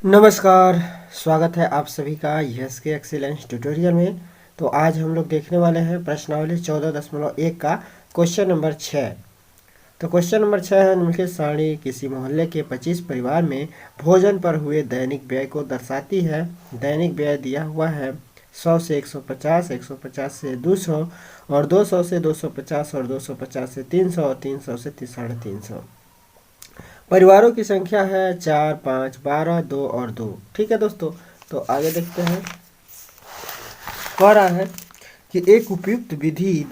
नमस्कार। स्वागत है आप सभी का यस के एक्सीलेंस ट्यूटोरियल में। तो आज हम लोग देखने वाले हैं प्रश्नावली 14.1 का क्वेश्चन नंबर 6। तो क्वेश्चन नंबर 6 है, निम्नलिखित सारणी किसी मोहल्ले के 25 परिवार में भोजन पर हुए दैनिक व्यय को दर्शाती है। दैनिक व्यय दिया हुआ है 100 से 150, 150 से 200 और 200 से 250 और 250 से 300 और 300 से 350। परिवारों की संख्या है 4, 5, 12, 2 और 2। ठीक है दोस्तों, तो आगे देखते हैं। कह रहा है कि एक उपयुक्त विधि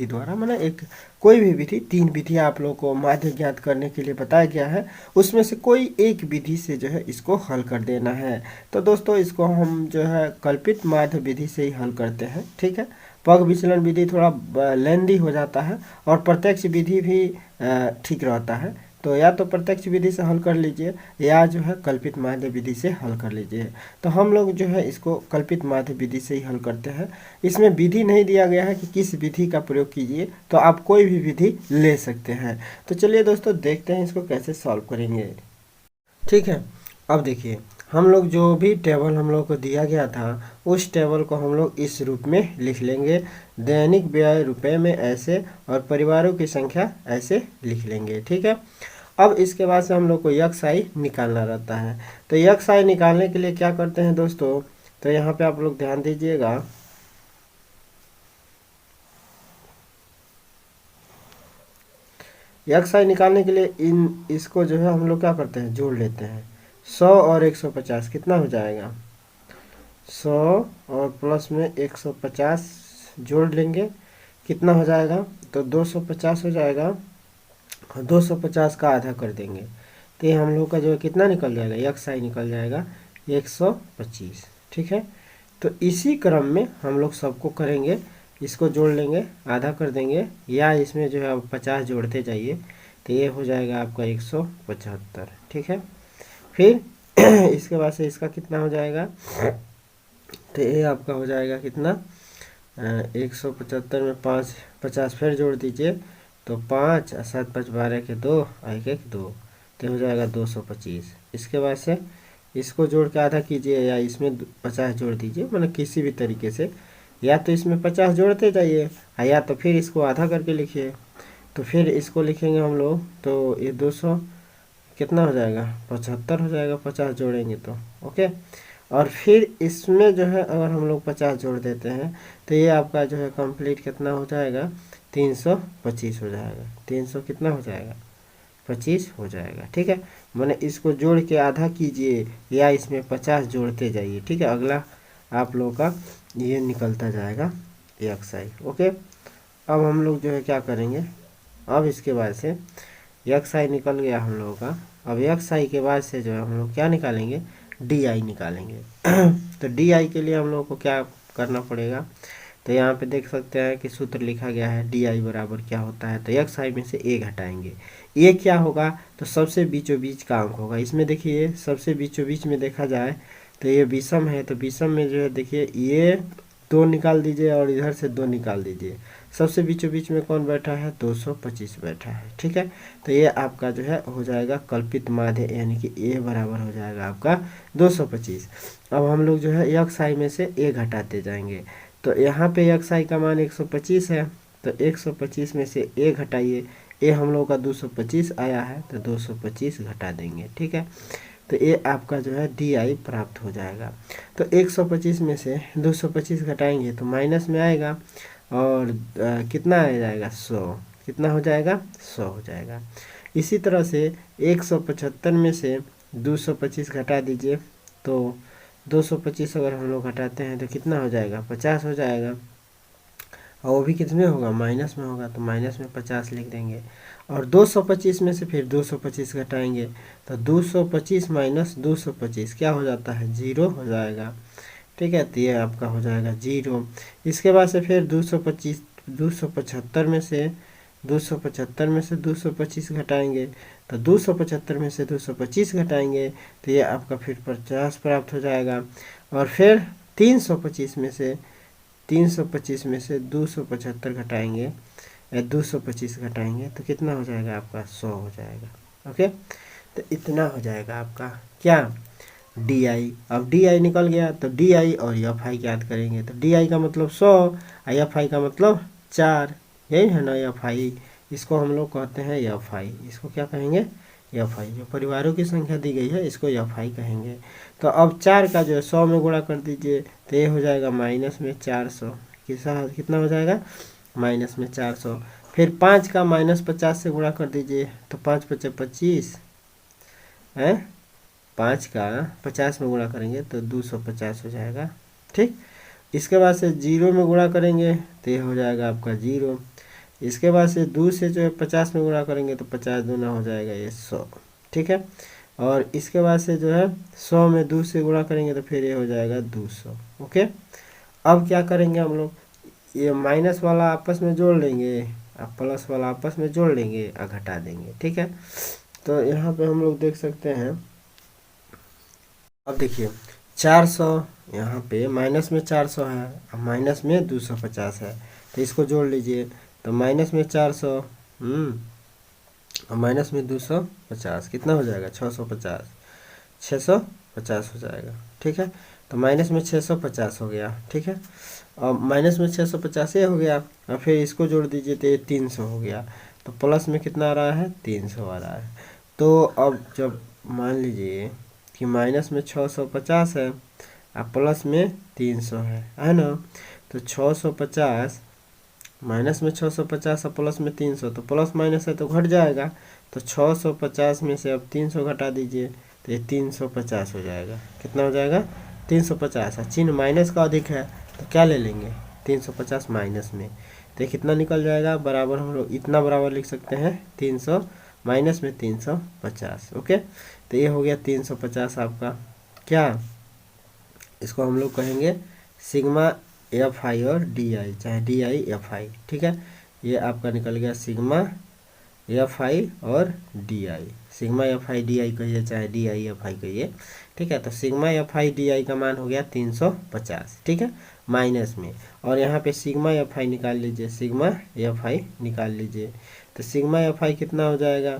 द्वारा माने एक कोई भी विधि, तीन विधि आप लोगों को माध्य ज्ञात करने के लिए बताया गया है। उसमें से कोई एक विधि से जो है इसको हल कर देना है। तो दोस्तों इसको हम जो है कल्पित माध्य विधि से ही हल करते हैं। ठीक है, पग विचलन विधि थोड़ा लेंदी हो जाता है और प्रत्यक्ष विधि भी ठीक रहता है। तो या तो प्रत्यक्ष विधि से हल कर लीजिए या जो है कल्पित माध्य विधि से हल कर लीजिए। तो हम लोग जो है इसको कल्पित माध्य विधि से ही हल करते हैं। इसमें विधि नहीं दिया गया है कि किस विधि का प्रयोग कीजिए, तो आप कोई भी विधि ले सकते हैं। तो चलिए दोस्तों देखते हैं इसको कैसे सॉल्व करेंगे। ठीक है, अब देखिए हम लोग जो भी टेबल हम लोग को दिया गया था उस टेबल को हम लोग इस रूप में लिख लेंगे। दैनिक व्यय रुपए में ऐसे और परिवारों की संख्या ऐसे लिख लेंगे। ठीक है, अब इसके बाद से हम लोग को यक्स-आई निकालना रहता है। तो यक्स-आई निकालने के लिए क्या करते हैं दोस्तों, तो यहाँ पे आप लोग ध्यान दीजिएगा। यक्स-आई निकालने के लिए इसको जो है हम लोग क्या करते हैं, जोड़ लेते हैं। 100 और 150 कितना हो जाएगा, 100 और प्लस में 150 जोड़ लेंगे, कितना हो जाएगा, तो 250 हो जाएगा। और 250 का आधा कर देंगे तो ये हम लोग का जो है कितना निकल जाएगा, यक्स-आई निकल जाएगा 125। ठीक है, तो इसी क्रम में हम लोग सबको करेंगे। इसको जोड़ लेंगे, आधा कर देंगे, या इसमें जो है 50 जोड़ते जाइए तो ये हो जाएगा आपका 175। ठीक है, फिर इसके बाद से इसका कितना हो जाएगा, तो ये आपका हो जाएगा कितना, 175 में 5 50 फिर जोड़ दीजिए तो 5 और 7 5 12 के 2 1 1 2, तो हो जाएगा 225। इसके बाद से इसको जोड़ के आधा कीजिए या इसमें 50 जोड़ दीजिए, मतलब किसी भी तरीके से, या तो इसमें 50 जोड़ते जाइए या तो फिर इसको आधा करके लिखिए। तो फिर इसको लिखेंगे हम लोग तो ये 200 कितना हो जाएगा, 75 हो जाएगा 50 जोड़ेंगे तो। ओके, और फिर इसमें जो है अगर हम लोग 50 जोड़ देते हैं तो ये आपका जो है कंप्लीट कितना हो जाएगा, 325 हो जाएगा। 300 कितना हो जाएगा, 25 हो जाएगा। ठीक है, मैंने इसको जोड़ के आधा कीजिए या इसमें 50 जोड़ते जाइए। ठीक है, अगला आप लोगों का ये निकलता जाएगा यक्स-आई। ओके, अब हम लोग जो है क्या करेंगे, अब इसके बाद से यक्स-आई निकल गया हम लोगों का। अब यक्स-आई के बाद से जो है हम लोग क्या निकालेंगे, डी-आई निकालेंगे। तो डी-आई के लिए हम लोग को क्या करना पड़ेगा, तो यहाँ पे देख सकते हैं कि सूत्र लिखा गया है डी-आई बराबर क्या होता है, तो यक्स-आई में से ए घटाएंगे। ये क्या होगा, तो सबसे बीचों बीच का अंक होगा। इसमें देखिए सबसे बीचों बीच में देखा जाए तो ये विषम है, तो विषम में जो है देखिए ये 2 निकाल दीजिए और इधर से 2 निकाल दीजिए। सबसे बीचों बीच में कौन बैठा है, 225 बैठा है। ठीक है, तो ये आपका जो है हो जाएगा कल्पित माध्य, यानी कि ए बराबर हो जाएगा आपका 225। अब हम लोग जो है यक्स-आई में से ए घटाते जाएंगे। तो यहाँ पे यक्स-आई का मान 125 है, तो 125 में से ए घटाइए। ए हम लोग का 225 आया है तो 225 घटा देंगे। ठीक है, तो ये आपका जो है डी-आई प्राप्त हो जाएगा। तो 125 में से 225 घटाएंगे तो माइनस में आएगा और कितना आ जाएगा, 100। कितना हो जाएगा, 100 हो जाएगा। इसी तरह से 175 में से 225 घटा दीजिए, तो 225 अगर हम लोग घटाते हैं तो कितना हो जाएगा, 50 हो जाएगा। और वो भी कितने होगा, माइनस में होगा, तो माइनस में 50 लिख देंगे। और 225 में से फिर 225 घटाएंगे तो 225 माइनस 225 क्या हो जाता है, 0 हो जाएगा। ठीक है, तो ये आपका हो जाएगा 0। इसके बाद से फिर 275 में से 225 घटाएंगे तो 275 में से 225 घटाएंगे तो ये आपका फिर 50 प्राप्त हो जाएगा। और फिर 325 में से 275 घटाएंगे या 225 घटाएंगे तो कितना हो जाएगा आपका, 100 हो जाएगा। ओके, तो इतना हो जाएगा आपका क्या, डी आई। अब डी आई निकल गया तो डी आई और एफ आई याद करेंगे, तो डी आई का मतलब 100 और एफ आई का मतलब 4, यही है ना एफ आई। इसको हम लोग कहते हैं एफ आई, इसको क्या कहेंगे, एफ आई। जो परिवारों की संख्या दी गई है इसको एफ आई कहेंगे। तो अब 4 का जो है 100 में गुणा कर दीजिए, तो ये हो जाएगा माइनस में 400, कितना हो जाएगा, माइनस में 400। फिर 5 का -50 से गुणा कर दीजिए, तो 5 पचे 25 है, 5 का 50 में गुणा करेंगे तो 250 हो जाएगा। ठीक, इसके बाद से 0 में गुणा करेंगे तो ये हो जाएगा आपका 0। इसके बाद से 2 से जो है 50 में गुणा करेंगे तो 50 दूना हो जाएगा ये 100। ठीक है, और इसके बाद से जो है 100 में 2 से गुणा करेंगे तो फिर ये हो जाएगा 200। ओके, अब क्या करेंगे हम लोग, ये माइनस वाला आपस में जोड़ लेंगे और प्लस वाला आपस में जोड़ लेंगे और घटा देंगे। ठीक है, तो यहाँ पे हम लोग देख सकते हैं, अब देखिए 400 यहाँ पे माइनस में 400 है और माइनस में 250 है, तो इसको जोड़ लीजिए, तो माइनस में 400 और माइनस में 250 कितना हो जाएगा, 650, 650 हो जाएगा। ठीक है, तो माइनस में 650 हो गया। ठीक है, और माइनस में 650 ये हो गया, और फिर इसको जोड़ दीजिए तो ये 300 हो गया। तो प्लस में कितना आ रहा है, 300 आ रहा है। तो अब जब मान लीजिए कि माइनस में 650 है और प्लस में 300 है ना, तो 650 माइनस में 650 और प्लस में 300, तो प्लस माइनस है तो घट जाएगा, तो 650 में से अब 300 घटा दीजिए तो ये 350 हो जाएगा। कितना हो जाएगा, 350। चिन्ह माइनस का अधिक है तो क्या ले लेंगे, 350 माइनस में, तो कितना निकल जाएगा, बराबर हम लोग इतना बराबर लिख सकते हैं 300 माइनस में 350। ओके, तो ये हो गया 350 आपका क्या, इसको हम लोग कहेंगे सिग्मा एफ आई और डी आई, चाहे डी आई एफ आई। ठीक है, ये आपका निकल गया सिग्मा एफ आई और D I, sigma F I D आई कहिए चाहे डी आई एफ आई कहिए। ठीक है, तो सिग्मा एफ आई डी आई का मान हो गया 350। ठीक है, माइनस में, और यहाँ पे सिग्मा एफ आई निकाल लीजिए, सिग्मा एफ आई निकाल लीजिए, तो सिग्मा एफ आई कितना हो जाएगा,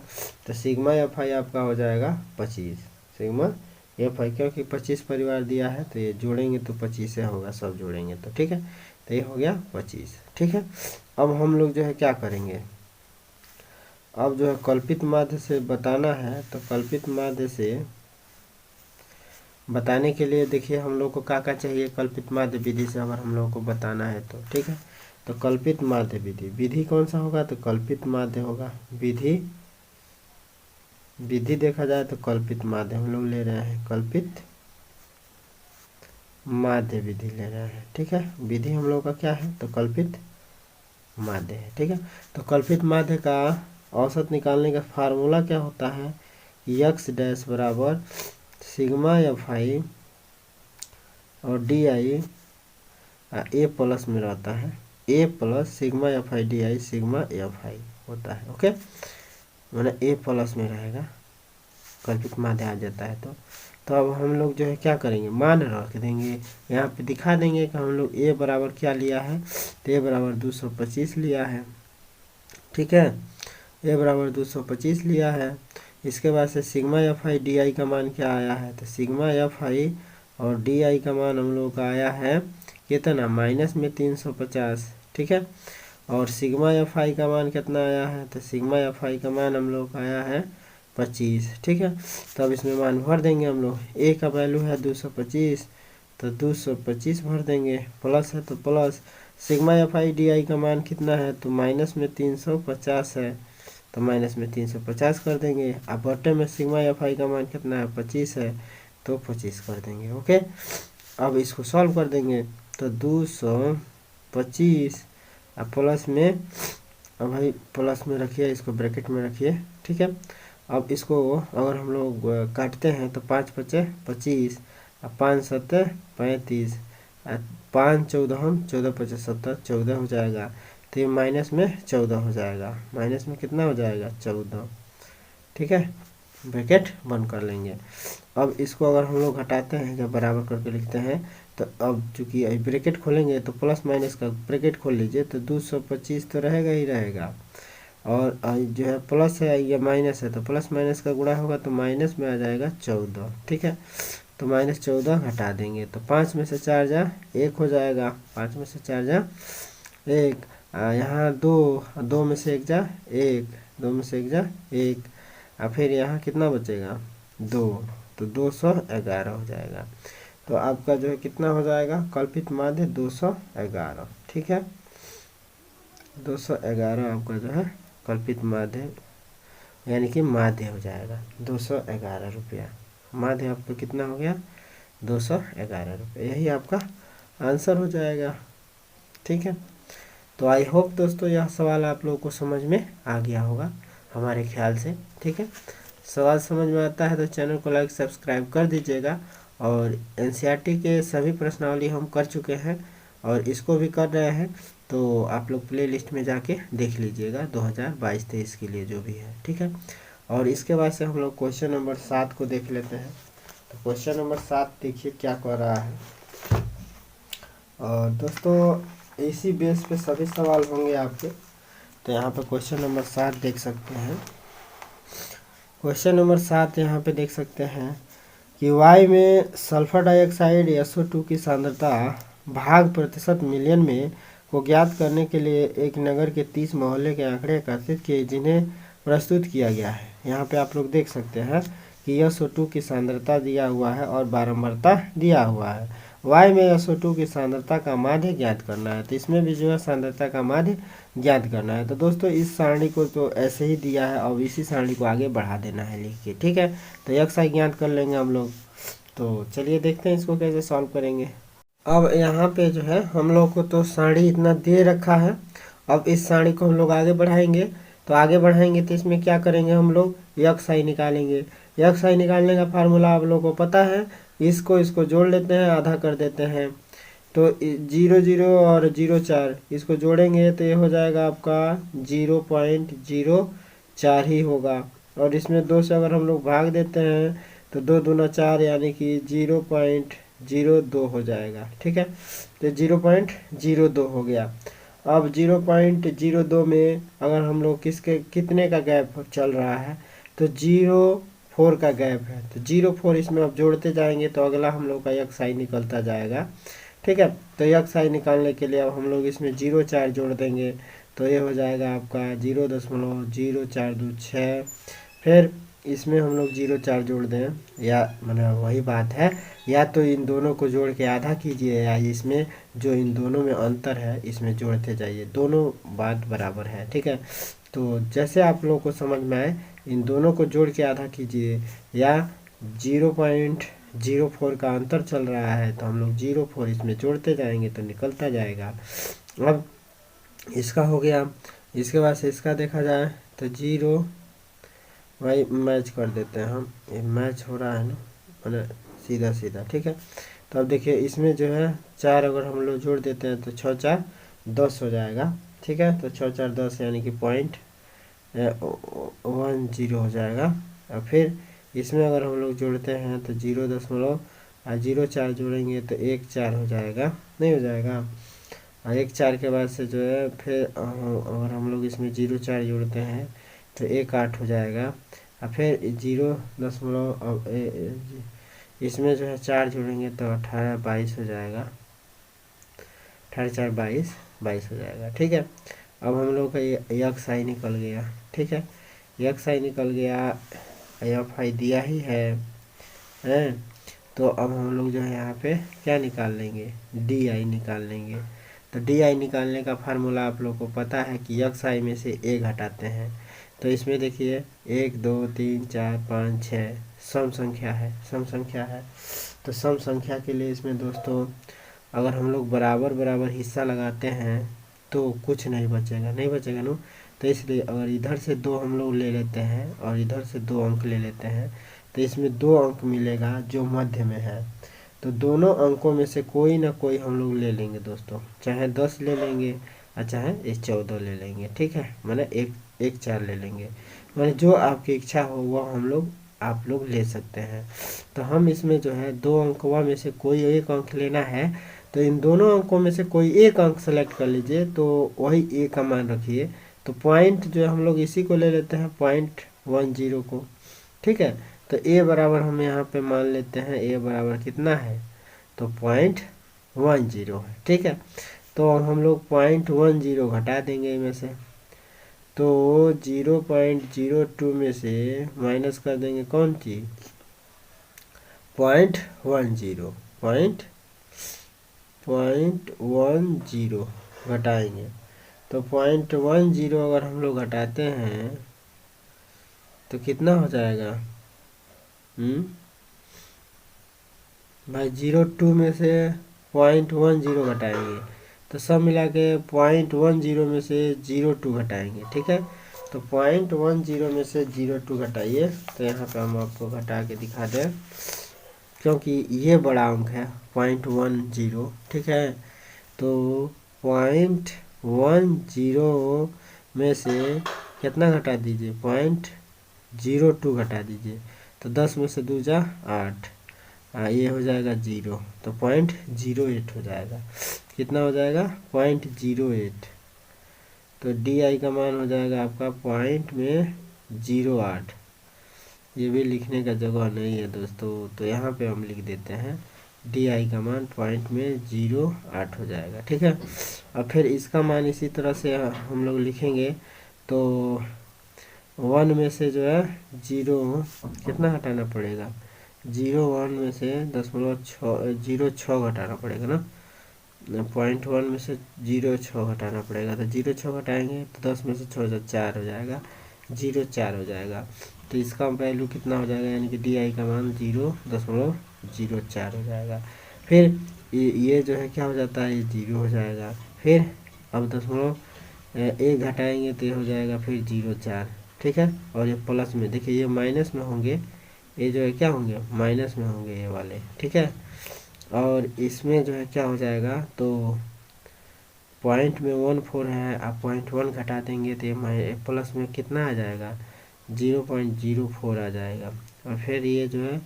तो सिग्मा एफ आई आपका हो जाएगा 25, सिग्मा एफ आई, क्योंकि 25 परिवार दिया है तो ये जोड़ेंगे तो 25 से होगा, सब जोड़ेंगे तो। ठीक है, तो ये हो गया 25। ठीक है, अब हम लोग जो है क्या करेंगे, अब जो है कल्पित माध्य से बताना है, तो कल्पित माध्य से बताने के लिए देखिए हम लोग को क्या चाहिए, कल्पित माध्य विधि से अगर हम लोग को बताना है तो। ठीक है, तो कल्पित माध्य विधि, विधि कौन सा होगा, तो कल्पित माध्य होगा। विधि देखा जाए तो कल्पित माध्य हम लोग ले रहे हैं, कल्पित माध्य विधि ले रहे हैं। ठीक है, विधि हम लोग का क्या है, तो कल्पित माध्य है। ठीक है, तो कल्पित माध्य का औसत निकालने का फार्मूला क्या होता है, यक्स डैश बराबर सिग्मा एफ आई और डी आई ए प्लस में रहता है, A plus sigma F I D I sigma F I होता है। ओके, मैंने ए प्लस में रहेगा, कल्पित माध्य आ जाता है तो अब हम लोग जो है क्या करेंगे, मान रख देंगे, यहाँ पे दिखा देंगे कि हम लोग ए बराबर क्या लिया है, तो ए बराबर 225 लिया है। ठीक है, ए बराबर 225 लिया है। इसके बाद से सिग्मा एफ आई डी आई का मान क्या आया है, तो सिग्मा एफ आई और डी आई का मान हम लोग का आया है कितना, माइनस में 350। ठीक है, और सिग्मा एफ आई का मान कितना आया है, तो सिग्मा एफ आई का मान हम लोग का आया है 25। ठीक है, तो अब इसमें मान भर देंगे हम लोग, ए का वैल्यू है 225 तो 225 भर देंगे, प्लस है तो plus, sigma F I D आई का मान कितना है, तो माइनस में 350 है तो माइनस में 350 कर देंगे। अब बटे में सिग्मा एफ आई का मान कितना है, 25 है तो 25 कर देंगे। ओके, अब इसको सॉल्व कर देंगे, तो 225 अब प्लस में, अब भाई प्लस में रखिए, इसको ब्रैकेट में रखिए। ठीक है, अब इसको अगर हम लोग काटते हैं तो 5 पचे 25 और 5 सत्ते 35, 5 14 14 पचे 70 14 हो जाएगा, तो ये माइनस में 14 हो जाएगा, माइनस में कितना हो जाएगा 14। ठीक है, ब्रैकेट बंद कर लेंगे। अब इसको अगर हम लोग घटाते हैं, जब बराबर करके लिखते हैं, तो अब चूंकि ब्रैकेट खोलेंगे तो प्लस माइनस का ब्रैकेट खोल लीजिए, तो 225 तो रहेगा ही रहेगा, और जो है प्लस है, ये माइनस है, तो प्लस माइनस का गुणा होगा तो माइनस में आ जाएगा 14। ठीक है, तो -14 घटा देंगे तो 5 में से 4 जा 1 हो जाएगा, 5 में से 4 जा 1। यहाँ 2, 2 में से 1 जा 1, 2 में से 1 जा 1, और फिर यहाँ कितना बचेगा 2, तो 211 हो जाएगा। तो आपका जो है कितना हो जाएगा कल्पित माध्य 211। ठीक है, 211 आपका जो है कल्पित माध्य यानी कि माध्य हो जाएगा 211 रुपया। माध्य आपका कितना हो गया 211 रुपये, यही आपका आंसर हो जाएगा। ठीक है, तो आई होप दोस्तों यह सवाल आप लोगों को समझ में आ गया होगा हमारे ख्याल से। ठीक है, सवाल समझ में आता है तो चैनल को लाइक सब्सक्राइब कर दीजिएगा। और एनसीईआरटी के सभी प्रश्नावली हम कर चुके हैं और इसको भी कर रहे हैं, तो आप लोग प्ले लिस्ट में जाके देख लीजिएगा 2022-23 के लिए जो भी है। ठीक है, और इसके बाद से हम लोग क्वेश्चन नंबर 7 को देख लेते हैं। तो क्वेश्चन नंबर 7 देखिए क्या कह रहा है। और दोस्तों इसी बेस पे सभी सवाल होंगे आपके, तो यहाँ पे क्वेश्चन नंबर 7 देख सकते हैं। क्वेश्चन नंबर 7 यहाँ पे देख सकते हैं कि वायु में सल्फर डाइऑक्साइड SO2 की सांद्रता भाग प्रतिशत मिलियन में को ज्ञात करने के लिए एक नगर के 30 मोहल्ले के आंकड़े एकत्रित किए जिन्हें प्रस्तुत किया गया है। यहाँ पे आप लोग देख सकते हैं कि SO2 की सांद्रता दिया हुआ है और बारंबारता दिया हुआ है। वायु में SO2 की सांद्रता का माध्य ज्ञात करना है, तो इसमें भी जो है सांद्रता का माध्य ज्ञात करना है। तो दोस्तों इस सारणी को तो ऐसे ही दिया है और इसी सारणी को आगे बढ़ा देना है लिख के। ठीक है, तो XI ज्ञात कर लेंगे हम लोग। तो चलिए देखते हैं इसको कैसे सॉल्व करेंगे। अब यहाँ पे जो है हम लोग को तो सारणी इतना दे रखा है, अब इस सारणी को हम लोग आगे बढ़ाएंगे। तो आगे बढ़ाएंगे तो इसमें क्या करेंगे हम लोग XI निकालेंगे। XI निकालने का फार्मूला आप लोगों को पता है, इसको जोड़ लेते हैं, आधा कर देते हैं। तो 0 0 और 0 4 इसको जोड़ेंगे तो ये हो जाएगा आपका 0.04 ही होगा। और इसमें 2 से अगर हम लोग भाग देते हैं तो 2 दूना 4 यानी कि 0.02 हो जाएगा। ठीक है, तो 0.02 हो गया। अब 0.02 में अगर हम लोग कितने का गैप चल रहा है, तो 0.4 का गैप है, तो 0.4 इसमें अब जोड़ते जाएंगे तो अगला हम लोग का XI निकलता जाएगा। ठीक है, तो XI निकालने के लिए अब हम लोग इसमें 0.4 जोड़ देंगे तो ये हो जाएगा आपका 0.0426। फिर इसमें हम लोग 0.4 जोड़ दें, या मतलब वही बात है, या तो इन दोनों को जोड़ के आधा कीजिए या इसमें जो इन दोनों में अंतर है इसमें जोड़ते जाइए, दोनों बात बराबर है। ठीक है, तो जैसे आप लोगों को समझ में आए इन दोनों को जोड़ के आधा कीजिए, या 0.04 का अंतर चल रहा है तो हम लोग 0.4 इसमें जोड़ते जाएंगे तो निकलता जाएगा। अब इसका हो गया, इसके बाद से इसका देखा जाए तो 0 भाई मैच कर देते हैं हम, ये मैच हो रहा है ना मतलब सीधा सीधा। ठीक है, तो अब देखिए इसमें जो है 4 अगर हम लोग जोड़ देते हैं तो 6 4 10 हो जाएगा। ठीक है, तो 6 4 10 यानी कि 0.10 हो जाएगा। और फिर इसमें अगर हम लोग जोड़ते हैं तो 0.04 जोड़ेंगे तो 1 4 हो जाएगा, नहीं हो जाएगा। और 1 4 के बाद से जो है फिर अगर हम लोग इसमें 0.4 जोड़ते हैं तो 1 8 हो जाएगा। और फिर 0.0 इसमें जो है 4 जोड़ेंगे तो 18 22 हो जाएगा, 18 4 22 22 हो जाएगा। ठीक है, अब हम लोग का XI निकल गया। ठीक है, XI निकल गया, FI दिया ही है, तो अब हम लोग जो है यहाँ पे क्या निकाल लेंगे DI निकाल लेंगे। तो DI निकालने का फार्मूला आप लोग को पता है कि XI में से A घटाते हैं। तो इसमें देखिए 1 2 3 4 5 6 सम संख्या है, सम संख्या है। तो सम संख्या के लिए इसमें दोस्तों अगर हम लोग बराबर बराबर हिस्सा लगाते हैं तो कुछ नहीं बचेगा, नहीं बचेगा ना। तो इसलिए अगर इधर से 2 हम लोग ले लेते हैं और इधर से 2 अंक ले लेते हैं तो इसमें 2 अंक मिलेगा जो मध्य में है। तो दोनों अंकों में से कोई ना कोई हम लोग ले लेंगे दोस्तों, चाहे 10 ले लेंगे और चाहे 14 ले लेंगे। ठीक है, मैंने 1 4 ले लेंगे, मैंने जो आपकी इच्छा हो वह आप लोग ले सकते हैं। तो हम इसमें जो है 2 अंकवा में से कोई एक अंक लेना है, तो इन दोनों अंकों में से कोई एक अंक सेलेक्ट कर लीजिए, तो वही A का मान रखिए तो पॉइंट जो है हम लोग इसी को ले लेते हैं, 0.10 को। ठीक है, तो a बराबर हम यहाँ पे मान लेते हैं, a बराबर कितना है, तो 0.10 है। ठीक है, तो हम लोग 0.10 घटा देंगे में से, तो 0.02 में से माइनस कर देंगे कौन चीज, 0.10, 0.10 घटाएंगे। तो 0.10 अगर हम लोग घटाते हैं तो कितना हो जाएगा, भाई 0.2 में से 0.10 घटाएंगे, तो सब मिला के 0.10 में से 0.2 घटाएंगे। ठीक है, तो 0.10 में से 0.2 घटाइए, तो यहाँ पे हम आपको घटा के दिखा दें, क्योंकि ये बड़ा अंक है 0.10। ठीक है, तो 0.10 में से कितना घटा दीजिए, 0.02 घटा दीजिए, तो 10 में से 2 जा 8, ये हो जाएगा 0, तो 0.08 हो जाएगा। कितना हो जाएगा, 0.08। तो डी आई का मान हो जाएगा आपका 0.08। ये भी लिखने का जगह नहीं है दोस्तों, तो यहाँ पे हम लिख देते हैं डी आई का मान 0.08 हो जाएगा। ठीक है, और फिर इसका मान इसी तरह से हम लोग लिखेंगे, तो 1 में से जो है 0 कितना घटाना पड़ेगा, 0.1 में से 0.6 घटाना पड़ेगा ना, 0.1 में से 0.6 घटाना पड़ेगा, तो 0.6 घटाएंगे तो 10 में से 6 4 हो जाएगा, 0.4 हो जाएगा। तो इसका वैल्यू कितना हो जाएगा, यानी कि डी आई का मान 0.04 हो जाएगा। फिर ये जो है क्या हो जाता है, ये 0 हो जाएगा। फिर अब 1 घटाएंगे तो ये हो जाएगा फिर 0.4। ठीक है, और ये प्लस में देखिए ये माइनस में होंगे, ये जो है क्या होंगे, माइनस में होंगे ये वाले। ठीक है, और इसमें जो है क्या हो जाएगा, तो पॉइंट में 14 है, आप 0.1 घटा देंगे तो ये प्लस में कितना आ जाएगा, 0.04 आ जाएगा। और फिर ये जो है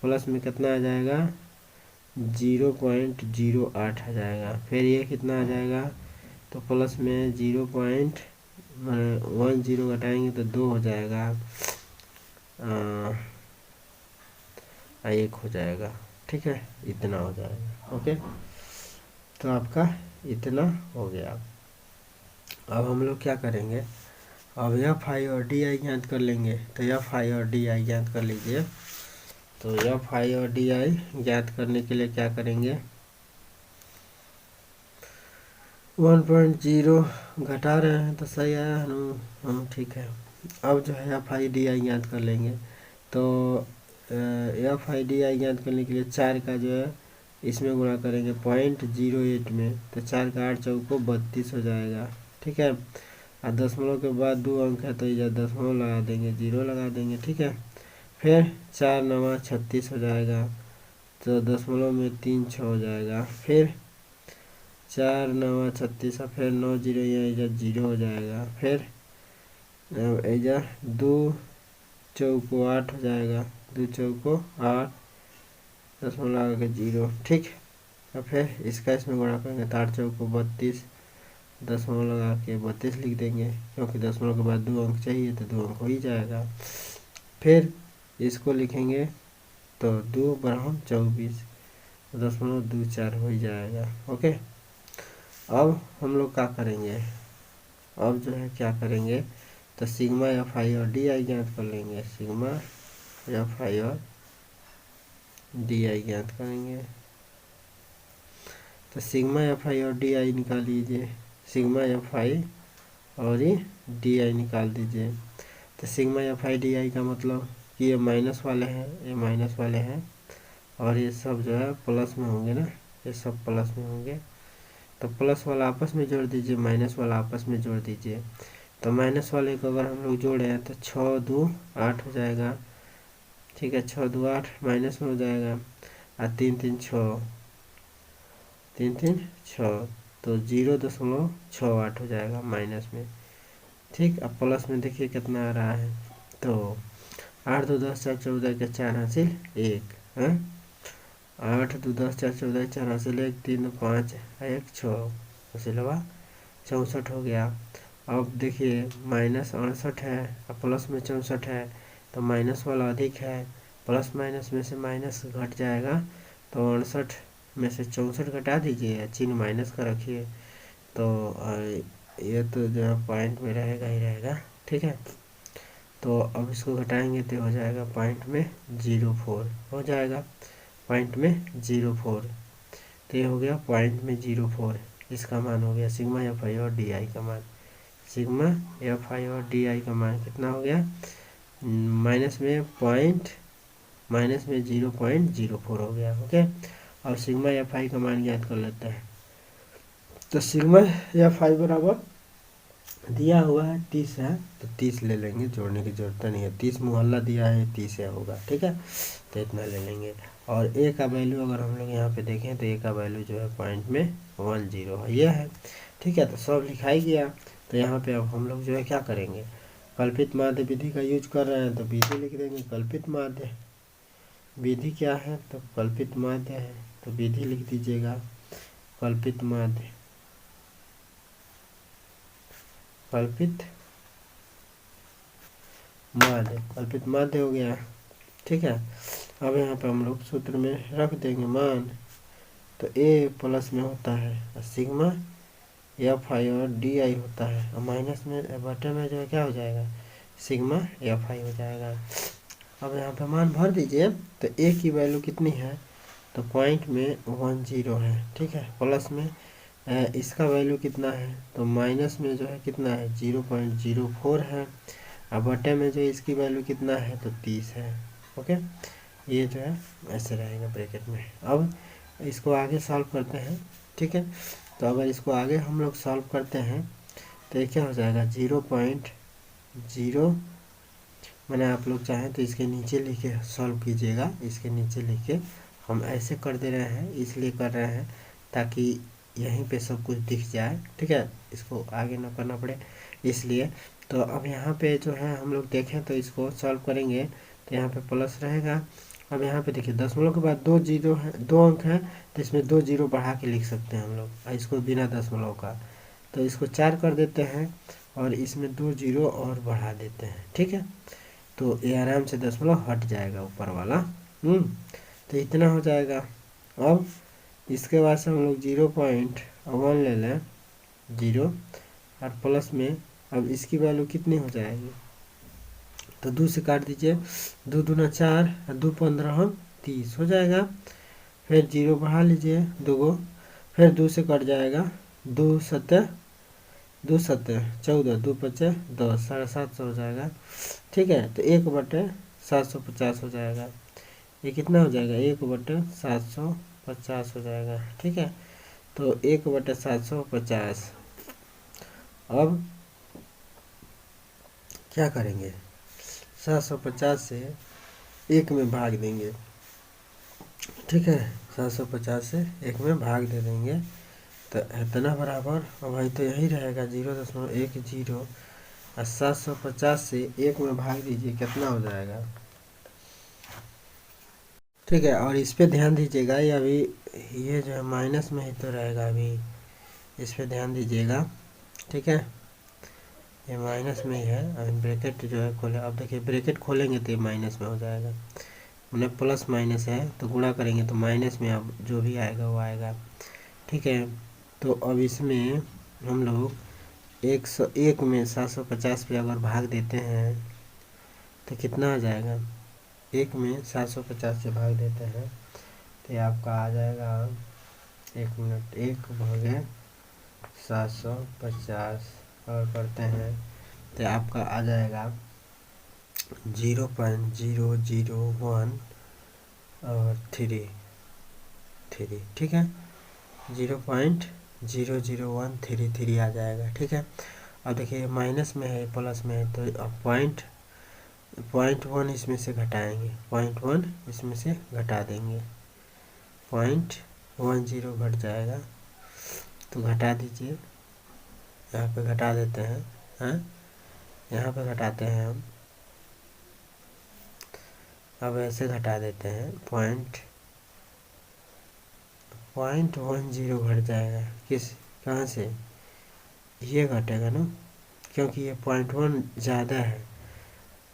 प्लस में कितना आ जाएगा, 0.08 आ जाएगा। फिर ये कितना आ जाएगा, तो प्लस में 0.10 घटाएंगे तो 2 हो जाएगा, 1 हो जाएगा। ठीक है, इतना हो जाएगा। ओके, तो आपका इतना हो गया। अब हम लोग क्या करेंगे, अब एफ आई और डी आई ज्ञात कर लेंगे। तो एफ आई और डी आई ज्ञात कर लीजिए। तो एफ आई और डी आई ज्ञात करने के लिए क्या करेंगे, 1.0 घटा रहे हैं तो सही आया हम ठीक है। अब जो है एफ आई डी आई ज्ञात कर लेंगे। तो एफ आई डी आई ज्ञात करने के लिए 4 का जो है इसमें गुणा करेंगे 0.08 में, तो 4 का 8 चौको 32 हो जाएगा। ठीक है, और दशमलव के बाद 2 अंक है तो इधर दशमलव लगा देंगे, 0 लगा देंगे। ठीक है, फिर 4 9 36 हो जाएगा, तो दशमलव में 3 6 हो जाएगा। फिर 4 9 36, फिर 9 0 यहाँ इधर 0 हो जाएगा। फिर इधर 2 चौको 8 हो जाएगा, 2 चौको 8, दशमलव लगा के 0। ठीक, और फिर इसका इसमें गुणा करेंगे तो 8 चौको 32, दशमलव लगा के 32 लिख देंगे, क्योंकि दशमलव के बाद 2 अंक चाहिए तो 2 अंक हो ही जाएगा। फिर इसको लिखेंगे तो 2 बराबर 24, 0.24 हो ही जाएगा। ओके, अब हम लोग क्या करेंगे, अब जो है क्या करेंगे, तो सिग्मा एफ आई और डी आई ज्ञात कर लेंगे। सिग्मा एफ आई और डी आई ज्ञात करेंगे। तो सिग्मा एफ आई और डी आई निकाल लीजिए, सिग्मा एफ आई और ये डी आई निकाल दीजिए। तो सिग्मा एफ आई डी आई का मतलब कि ये माइनस वाले हैं, ये माइनस वाले हैं, और ये सब जो है प्लस में होंगे ना, ये सब प्लस में होंगे। तो प्लस वाला आपस में जोड़ दीजिए, माइनस वाला आपस में जोड़ दीजिए। तो माइनस वाले को अगर हम लोग जोड़े हैं तो 6 2 8 हो जाएगा। ठीक है, 6 2 8 माइनस में हो जाएगा, और 3 3 6, 3 3 6, तो 0.68 हो जाएगा माइनस में। ठीक, अब प्लस में देखिए कितना आ रहा है, तो 8 2 10 4 14 के 4 हासिल 1 है, 8 2 10 4 14 4 हासिल 1, 3 5 1 6 हासिल हुआ 64 हो गया। अब देखिए -68 है और प्लस में 64 है, तो माइनस वाला अधिक है, प्लस माइनस में से माइनस घट जाएगा, तो 68 में से 64 घटा दीजिए, चिन्ह माइनस का रखिए, तो ये तो जो है पॉइंट में रहेगा ही रहेगा। ठीक है, तो अब इसको घटाएंगे तो हो जाएगा पॉइंट में 04 हो जाएगा, पॉइंट में 04, तो ये हो गया पॉइंट में 04। इसका मान हो गया सिग्मा एफ आई और डी आई का मान, सिग्मा एफ आई और डी आई का मान कितना हो गया, माइनस में 0.04 हो गया। ओके, अब सिग्मा एफ आई का मान ज्ञात कर लेते हैं। तो सिग्मा एफ आई बराबर दिया हुआ है 30 है, तो 30 ले लेंगे, जोड़ने की जरूरत नहीं है, 30 मोहल्ला दिया है, 30 है होगा। ठीक है, तो इतना ले लेंगे। और ए का वैल्यू अगर हम लोग यहाँ पे देखें तो ए का वैल्यू जो है पॉइंट में 10 है, ये है। ठीक है, तो सब लिखा ही गया। तो यहाँ पे अब हम लोग जो है क्या करेंगे, कल्पित माध्य विधि का यूज कर रहे हैं, तो विधि लिख देंगे कल्पित माध्य। विधि क्या है, तो कल्पित माध्य है, तो विधि लिख दीजिएगा कल्पित माध्य, कल्पित माध्य हो गया। ठीक है, अब यहाँ पे हम लोग सूत्र में रख देंगे मान, तो ए प्लस में होता है और सिग्मा एफ आई और डी आई होता है, और माइनस में बटे में जो है क्या हो जाएगा, सिग्मा एफ आई हो जाएगा। अब यहाँ पे मान भर दीजिए, तो ए की वैल्यू कितनी है, तो पॉइंट में 10 है। ठीक है, प्लस में इसका वैल्यू कितना है, तो माइनस में जो है कितना है 0.04 है, और बटे में जो इसकी वैल्यू कितना है, तो 30 है। ओके, ये जो है ऐसे रहेगा ब्रैकेट में। अब इसको आगे सॉल्व करते हैं। ठीक है, तो अगर इसको आगे हम लोग सॉल्व करते हैं तो ये क्या हो जाएगा 0.0, मैंने आप लोग चाहें तो इसके नीचे लिख के सॉल्व कीजिएगा, इसके नीचे लिख के हम ऐसे कर दे रहे हैं, इसलिए कर रहे हैं ताकि यहीं पे सब कुछ दिख जाए। ठीक है, इसको आगे ना करना पड़े इसलिए। तो अब यहाँ पे जो है हम लोग देखें तो इसको सॉल्व करेंगे तो यहाँ पे प्लस रहेगा। अब यहाँ पे देखिए दशमलव के बाद 2 जीरो है, 2 अंक है, तो इसमें 2 जीरो बढ़ा के लिख सकते हैं हम लोग, और इसको बिना दशमलव का, तो इसको 4 कर देते हैं और इसमें 2 जीरो और बढ़ा देते हैं। ठीक है, तो ये आराम से दशमलव हट जाएगा ऊपर वाला। तो इतना हो जाएगा। अब इसके बाद से हम लोग 0.1 ले लें, 0 और प्लस में अब इसकी वैल्यू कितनी हो जाएगी, तो 2 से काट दीजिए, 2 दूना 4 और 2 15 30 हो जाएगा। फिर 0 बढ़ा लीजिए 2 गो, फिर 2 से कट जाएगा, 2 सत्तर 14, 2 पचे 10, 750 हो जाएगा। ठीक है, तो 1/750 हो जाएगा, ये कितना हो जाएगा 1/750 हो जाएगा। ठीक है, तो 1/750। अब क्या करेंगे, 750 से 1 में भाग देंगे। ठीक है, 750 से 1 में भाग दे देंगे, तो इतना बराबर, भाई तो यही रहेगा 0.10, और 750 से 1 में भाग दीजिए, कितना हो जाएगा। ठीक है, और इस पे ध्यान दीजिएगा, ये अभी ये जो है माइनस में ही तो रहेगा, अभी इस पे ध्यान दीजिएगा। ठीक है, ये माइनस में ही है, अभी ब्रैकेट जो है खोले, अब देखिए ब्रैकेट खोलेंगे तो ये माइनस में हो जाएगा, उन्हें प्लस माइनस है तो गुणा करेंगे तो माइनस में अब जो भी आएगा वो आएगा। ठीक है, तो अब इसमें हम लोग 101 में 750 पे अगर भाग देते हैं तो कितना आ जाएगा, 1 में 750 से भाग देते हैं तो ये आपका आ जाएगा, 1 मिनट, 1 भागे 750 और करते हैं तो आपका आ जाएगा 0.001 और 3। ठीक है, 0.00133 आ जाएगा। ठीक है, अब देखिए माइनस में है प्लस में है, तो अब पॉइंट 1 इसमें से घटाएंगे, 0.1 इसमें से घटा देंगे, 0.10 घट जाएगा, तो घटा दीजिए, यहाँ पे घटा देते हैं, हाँ यहाँ पे घटाते हैं हम, अब ऐसे घटा देते हैं, 0.10 घट जाएगा, कहाँ से, ये घटेगा ना, क्योंकि ये 0.1 ज़्यादा है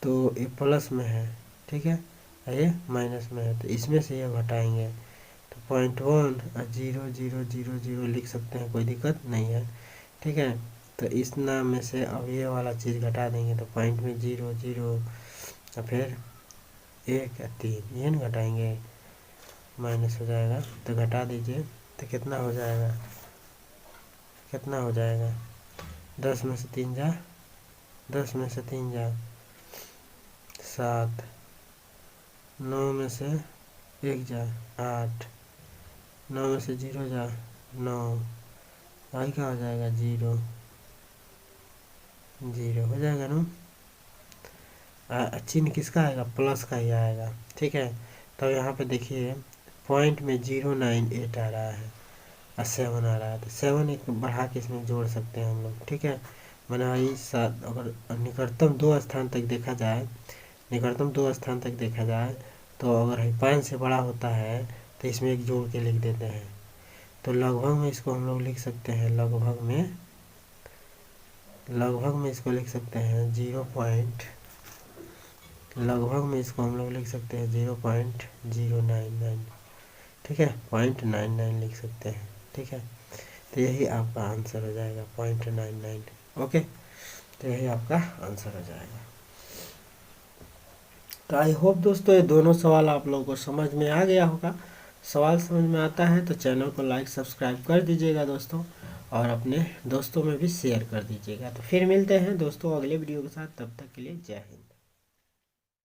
तो ये प्लस में है, ठीक है, ये माइनस में है, तो इसमें से ये घटाएंगे तो 0.1 और 0.000 लिख सकते हैं, कोई दिक्कत नहीं है, ठीक है। तो इस नाम में से अब ये वाला चीज़ घटा देंगे तो पॉइंट में 0 और फिर 1 और 3 ये ना घटाएंगे, माइनस हो जाएगा, तो घटा दीजिए तो कितना हो जाएगा, कितना हो जाएगा, 10 में से 3 जा 10 में से 3 जा 7, 9 में से 1 जा 8, 9 में से 0 जा 9, आई क्या हो जाएगा 0 हो जाएगा ना। चिन्ह किसका आएगा, प्लस का ही आएगा, ठीक है। तो यहाँ पे देखिए पॉइंट में 098 आ रहा है और 7 आ रहा है, तो 7 एक बढ़ा के इसमें जोड़ सकते हैं हम लोग, ठीक है। मैंने इस साथ अगर निकटतम 2 स्थान तक देखा जाए, निकटतम 2 स्थान तक देखा जाए तो अगर 5 से बड़ा होता है तो इसमें एक जोड़ के लिख देते हैं, तो लगभग में इसको हम लोग लिख सकते हैं, लगभग में इसको लिख सकते हैं 0 पॉइंट, लगभग में इसको हम लोग लिख सकते हैं 0.099, ठीक है, 0.99 लिख सकते हैं, ठीक है। तो यही आपका आंसर हो जाएगा 0.99, ओके। तो यही आपका आंसर हो जाएगा। तो आई होप दोस्तों ये दोनों सवाल आप लोगों को समझ में आ गया होगा। सवाल समझ में आता है तो चैनल को लाइक सब्सक्राइब कर दीजिएगा दोस्तों, और अपने दोस्तों में भी शेयर कर दीजिएगा। तो फिर मिलते हैं दोस्तों अगले वीडियो के साथ, तब तक के लिए जय हिंद।